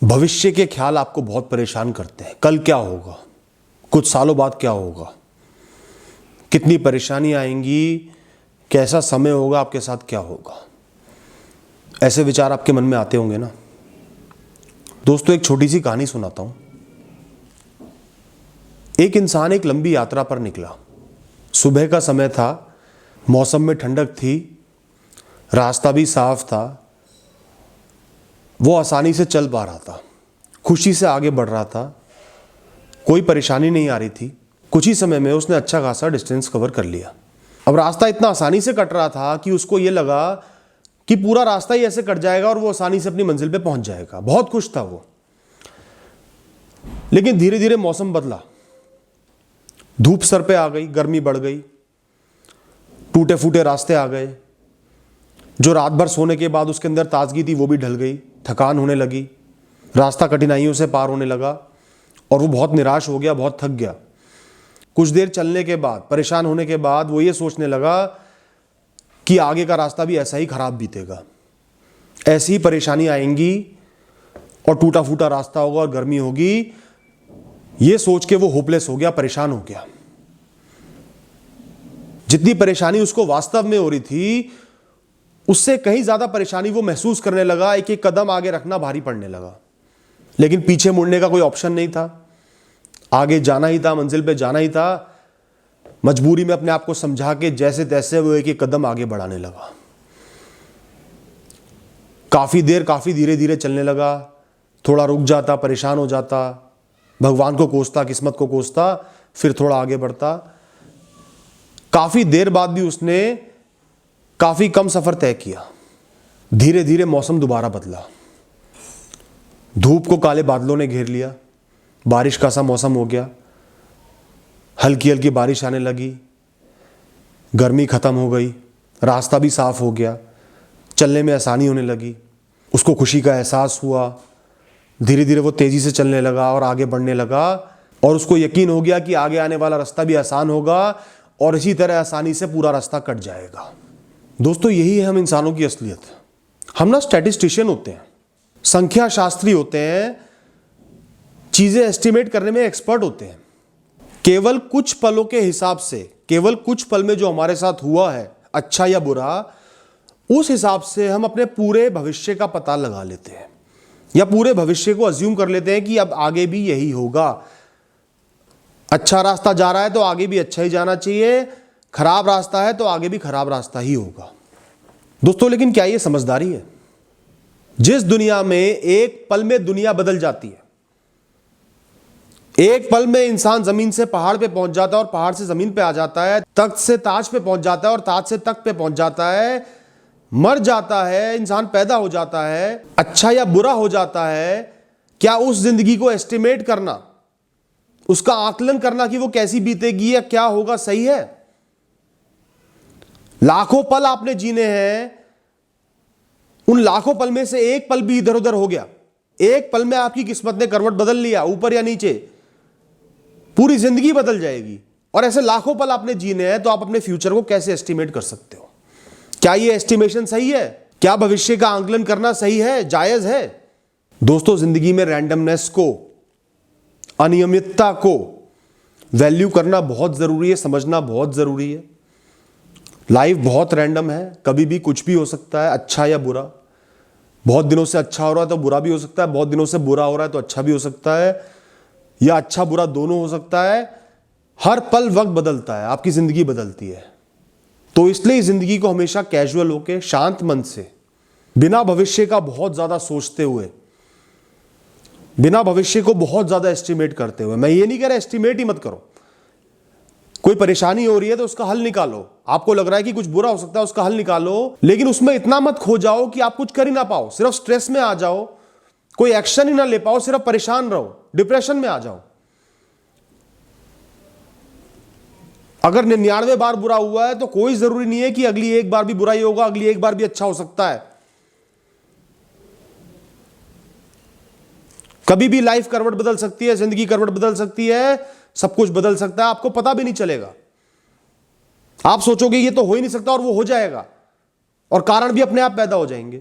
भविष्य के ख्याल आपको बहुत परेशान करते हैं। कल क्या होगा, कुछ सालों बाद क्या होगा, कितनी परेशानी आएंगी, कैसा समय होगा, आपके साथ क्या होगा, ऐसे विचार आपके मन में आते होंगे ना। दोस्तों, एक छोटी सी कहानी सुनाता हूं। एक इंसान एक लंबी यात्रा पर निकला। सुबह का समय था, मौसम में ठंडक थी, रास्ता भी साफ था। वो आसानी से चल पा रहा था, खुशी से आगे बढ़ रहा था, कोई परेशानी नहीं आ रही थी। कुछ ही समय में उसने अच्छा खासा डिस्टेंस कवर कर लिया। अब रास्ता इतना आसानी से कट रहा था कि उसको ये लगा कि पूरा रास्ता ही ऐसे कट जाएगा और वो आसानी से अपनी मंजिल पे पहुंच जाएगा। बहुत खुश था वो। लेकिन धीरे धीरे मौसम बदला, धूप सर पे आ गई, गर्मी बढ़ गई, टूटे फूटे रास्ते आ गए। जो रात भर सोने के बाद उसके अंदर ताजगी थी वो भी ढल गई, थकान होने लगी, रास्ता कठिनाइयों से पार होने लगा और वो बहुत निराश हो गया, बहुत थक गया। कुछ देर चलने के बाद, परेशान होने के बाद वो ये सोचने लगा कि आगे का रास्ता भी ऐसा ही खराब बीतेगा, ऐसी ही परेशानी आएंगी और टूटा फूटा रास्ता होगा और गर्मी होगी। ये सोच के वो होपलेस हो गया, परेशान हो गया। जितनी परेशानी उसको वास्तव में हो रही थी उससे कहीं ज्यादा परेशानी वो महसूस करने लगा। एक एक कदम आगे रखना भारी पड़ने लगा, लेकिन पीछे मुड़ने का कोई ऑप्शन नहीं था। आगे जाना ही था, मंजिल पे जाना ही था। मजबूरी में अपने आप को समझा के जैसे तैसे वो एक एक कदम आगे बढ़ाने लगा। काफी धीरे धीरे चलने लगा। थोड़ा रुक जाता, परेशान हो जाता, भगवान को कोसता, किस्मत को कोसता, फिर थोड़ा आगे बढ़ता। काफी देर बाद भी उसने काफी कम सफर तय किया। धीरे धीरे मौसम दोबारा बदला। धूप को काले बादलों ने घेर लिया, बारिश का सा मौसम हो गया। हल्की हल्की बारिश आने लगी, गर्मी खत्म हो गई, रास्ता भी साफ हो गया, चलने में आसानी होने लगी। उसको खुशी का एहसास हुआ। धीरे धीरे वो तेजी से चलने लगा और आगे बढ़ने लगा और उसको यकीन हो गया कि आगे आने वाला रास्ता भी आसान होगा और इसी तरह आसानी से पूरा रास्ता कट जाएगा। दोस्तों, यही है हम इंसानों की असलियत। हम ना स्टैटिस्टिशियन होते हैं, संख्या शास्त्री होते हैं, चीजें एस्टिमेट करने में एक्सपर्ट होते हैं। केवल कुछ पलों के हिसाब से, केवल कुछ पल में जो हमारे साथ हुआ है, अच्छा या बुरा, उस हिसाब से हम अपने पूरे भविष्य का पता लगा लेते हैं या पूरे भविष्य को अज्यूम कर लेते हैं कि अब आगे भी यही होगा। अच्छा रास्ता जा रहा है तो आगे भी अच्छा ही जाना चाहिए, खराब रास्ता है तो आगे भी खराब रास्ता ही होगा। दोस्तों, लेकिन क्या ये समझदारी है? जिस दुनिया में एक पल में दुनिया बदल जाती है, एक पल में इंसान जमीन से पहाड़ पे पहुंच जाता है और पहाड़ से जमीन पे आ जाता है, तख्त से ताज पे पहुंच जाता है और ताज से तख्त पे पहुंच जाता है, मर जाता है, इंसान पैदा हो जाता है, अच्छा या बुरा हो जाता है, क्या उस जिंदगी को एस्टिमेट करना, उसका आकलन करना कि वो कैसी बीतेगी या क्या होगा, सही है? लाखों पल आपने जीने हैं, उन लाखों पल में से एक पल भी इधर उधर हो गया, एक पल में आपकी किस्मत ने करवट बदल लिया, ऊपर या नीचे, पूरी जिंदगी बदल जाएगी। और ऐसे लाखों पल आपने जीने हैं, तो आप अपने फ्यूचर को कैसे एस्टिमेट कर सकते हो? क्या ये एस्टिमेशन सही है? क्या भविष्य का आकलन करना सही है, जायज है? दोस्तों, जिंदगी में रैंडमनेस को, अनियमितता को वैल्यू करना बहुत जरूरी है, समझना बहुत जरूरी है। लाइफ बहुत रैंडम है, कभी भी कुछ भी हो सकता है, अच्छा या बुरा। बहुत दिनों से अच्छा हो रहा है तो बुरा भी हो सकता है, बहुत दिनों से बुरा हो रहा है तो अच्छा भी हो सकता है, या अच्छा बुरा दोनों हो सकता है। हर पल वक्त बदलता है, आपकी जिंदगी बदलती है। तो इसलिए इस जिंदगी को हमेशा कैजुअल होके, शांत मन से, बिना भविष्य का बहुत ज्यादा सोचते हुए, बिना भविष्य को बहुत ज्यादा एस्टिमेट करते हुए, मैं ये नहीं कह रहा एस्टिमेट ही मत करो। कोई परेशानी हो रही है तो उसका हल निकालो। आपको लग रहा है कि कुछ बुरा हो सकता है, उसका हल निकालो, लेकिन उसमें इतना मत खो जाओ कि आप कुछ कर ही ना पाओ, सिर्फ स्ट्रेस में आ जाओ, कोई एक्शन ही ना ले पाओ, सिर्फ परेशान रहो, डिप्रेशन में आ जाओ। अगर 99 बार बुरा हुआ है तो कोई जरूरी नहीं है कि अगली एक बार भी बुरा ही होगा, अगली एक बार भी अच्छा हो सकता है। कभी भी लाइफ करवट बदल सकती है, जिंदगी करवट बदल सकती है, सब कुछ बदल सकता है, आपको पता भी नहीं चलेगा। आप सोचोगे ये तो हो ही नहीं सकता और वो हो जाएगा, और कारण भी अपने आप पैदा हो जाएंगे।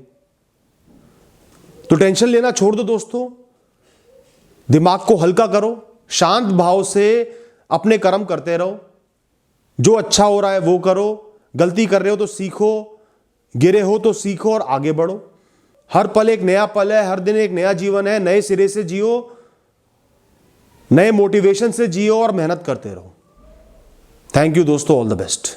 तो टेंशन लेना छोड़ दो दोस्तों, दिमाग को हल्का करो, शांत भाव से अपने कर्म करते रहो, जो अच्छा हो रहा है वो करो, गलती कर रहे हो तो सीखो, गिरे हो तो सीखो और आगे बढ़ो। हर पल एक नया पल है, हर दिन एक नया जीवन है, नए सिरे से जियो, नए मोटिवेशन से जियो और मेहनत करते रहो। थैंक यू दोस्तों, ऑल द बेस्ट।